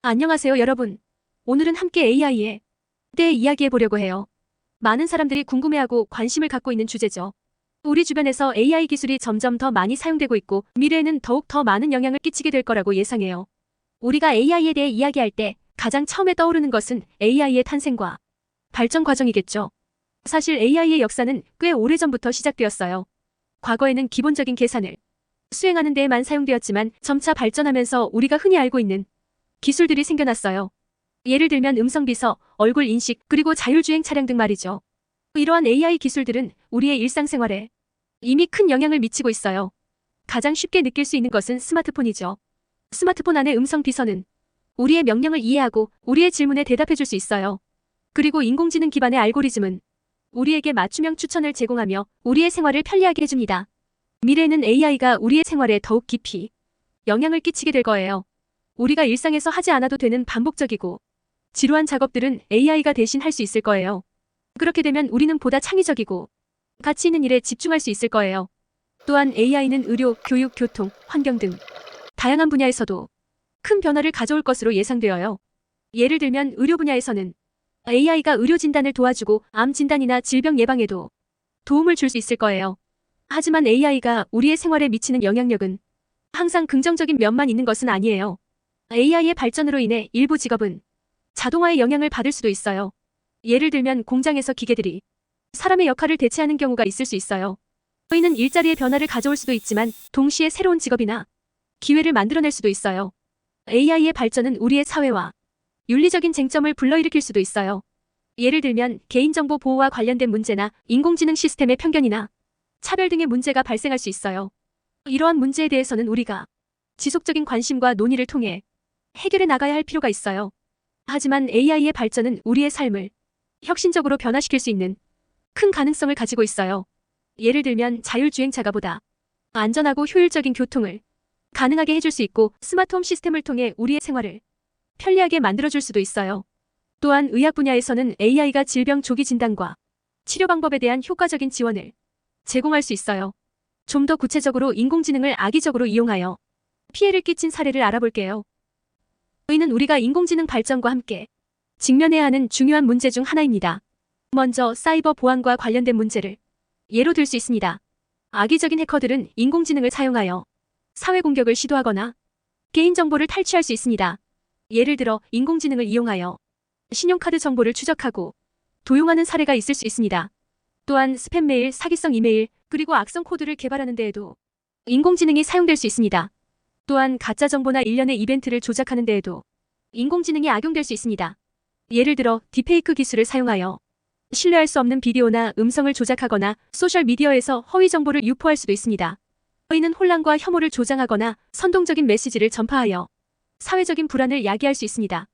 안녕하세요, 여러분. 오늘은 함께 AI에 대해 이야기해보려고 해요. 많은 사람들이 궁금해하고 관심을 갖고 있는 주제죠. 우리 주변에서 AI 기술이 점점 더 많이 사용되고 있고 미래에는 더욱 더 많은 영향을 끼치게 될 거라고 예상해요. 우리가 AI에 대해 이야기할 때 가장 처음에 떠오르는 것은 AI의 탄생과 발전 과정이겠죠. 사실 AI의 역사는 꽤 오래전부터 시작되었어요. 과거에는 기본적인 계산을 수행하는 데에만 사용되었지만 점차 발전하면서 우리가 흔히 알고 있는 기술들이 생겨났어요. 예를 들면 음성비서, 얼굴 인식, 그리고 자율주행 차량 등 말이죠. 이러한 AI 기술들은 우리의 일상생활에 이미 큰 영향을 미치고 있어요. 가장 쉽게 느낄 수 있는 것은 스마트폰이죠. 스마트폰 안의 음성비서는 우리의 명령을 이해하고 우리의 질문에 대답해줄 수 있어요. 그리고 인공지능 기반의 알고리즘은 우리에게 맞춤형 추천을 제공하며 우리의 생활을 편리하게 해줍니다. 미래에는 AI가 우리의 생활에 더욱 깊이 영향을 끼치게 될 거예요. 우리가 일상에서 하지 않아도 되는 반복적이고 지루한 작업들은 AI가 대신 할 수 있을 거예요. 그렇게 되면 우리는 보다 창의적이고 가치 있는 일에 집중할 수 있을 거예요. 또한 AI는 의료, 교육, 교통, 환경 등 다양한 분야에서도 큰 변화를 가져올 것으로 예상되어요. 예를 들면 의료 분야에서는 AI가 의료 진단을 도와주고 암 진단이나 질병 예방에도 도움을 줄 수 있을 거예요. 하지만 AI가 우리의 생활에 미치는 영향력은 항상 긍정적인 면만 있는 것은 아니에요. AI의 발전으로 인해 일부 직업은 자동화의 영향을 받을 수도 있어요. 예를 들면 공장에서 기계들이 사람의 역할을 대체하는 경우가 있을 수 있어요. 이는 일자리의 변화를 가져올 수도 있지만 동시에 새로운 직업이나 기회를 만들어낼 수도 있어요. AI의 발전은 우리의 사회와 윤리적인 쟁점을 불러일으킬 수도 있어요. 예를 들면 개인정보 보호와 관련된 문제나 인공지능 시스템의 편견이나 차별 등의 문제가 발생할 수 있어요. 이러한 문제에 대해서는 우리가 지속적인 관심과 논의를 통해 해결해 나가야 할 필요가 있어요. 하지만 AI의 발전은 우리의 삶을 혁신적으로 변화시킬 수 있는 큰 가능성을 가지고 있어요. 예를 들면 자율주행차가 보다 안전하고 효율적인 교통을 가능하게 해줄 수 있고 스마트홈 시스템을 통해 우리의 생활을 편리하게 만들어줄 수도 있어요. 또한 의학 분야에서는 AI가 질병 조기 진단과 치료 방법에 대한 효과적인 지원을 제공할 수 있어요. 좀 더 구체적으로 인공지능을 악의적으로 이용하여 피해를 끼친 사례를 알아볼게요. 이는 우리가 인공지능 발전과 함께 직면해야 하는 중요한 문제 중 하나입니다. 먼저 사이버 보안과 관련된 문제를 예로 들 수 있습니다. 악의적인 해커들은 인공지능을 사용하여 사회 공격을 시도하거나 개인정보를 탈취할 수 있습니다. 예를 들어 인공지능을 이용하여 신용카드 정보를 추적하고 도용하는 사례가 있을 수 있습니다. 또한 스팸 메일, 사기성 이메일, 그리고 악성 코드를 개발하는 데에도 인공지능이 사용될 수 있습니다. 또한 가짜 정보나 일련의 이벤트를 조작하는 데에도 인공지능이 악용될 수 있습니다. 예를 들어 딥페이크 기술을 사용하여 신뢰할 수 없는 비디오나 음성을 조작하거나 소셜미디어에서 허위 정보를 유포할 수도 있습니다. 이는 혼란과 혐오를 조장하거나 선동적인 메시지를 전파하여 사회적인 불안을 야기할 수 있습니다.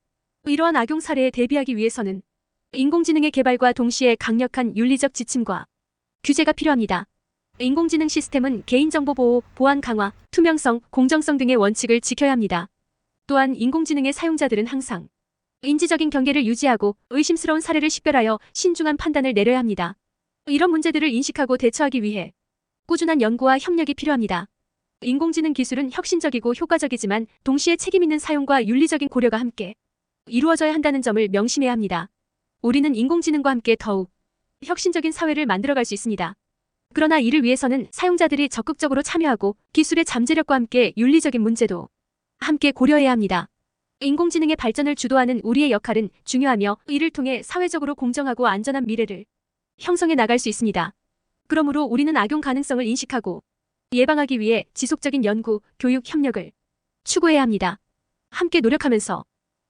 이러한 악용 사례에 대비하기 위해서는 인공지능의 개발과 동시에 강력한 윤리적 지침과 규제가 필요합니다. 인공지능 시스템은 개인정보 보호, 보안 강화, 투명성, 공정성 등의 원칙을 지켜야 합니다. 또한 인공지능의 사용자들은 항상 인지적인 경계를 유지하고 의심스러운 사례를 식별하여 신중한 판단을 내려야 합니다. 이런 문제들을 인식하고 대처하기 위해 꾸준한 연구와 협력이 필요합니다. 인공지능 기술은 혁신적이고 효과적이지만 동시에 책임 있는 사용과 윤리적인 고려가 함께 이루어져야 한다는 점을 명심해야 합니다. 우리는 인공지능과 함께 더욱 혁신적인 사회를 만들어갈 수 있습니다. 그러나 이를 위해서는 사용자들이 적극적으로 참여하고 기술의 잠재력과 함께 윤리적인 문제도 함께 고려해야 합니다. 인공지능의 발전을 주도하는 우리의 역할은 중요하며 이를 통해 사회적으로 공정하고 안전한 미래를 형성해 나갈 수 있습니다. 그러므로 우리는 악용 가능성을 인식하고 예방하기 위해 지속적인 연구, 교육, 협력을 추구해야 합니다. 함께 노력하면서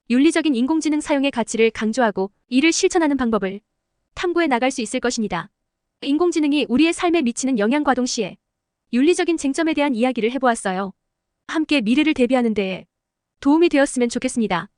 윤리적인 인공지능 사용의 가치를 강조하고 이를 실천하는 방법을 탐구해 나갈 수 있을 것입니다. 인공지능이 우리의 삶에 미치는 영향과 동시에 윤리적인 쟁점에 대한 이야기를 해보았어요. 함께 미래를 대비하는 데에 도움이 되었으면 좋겠습니다.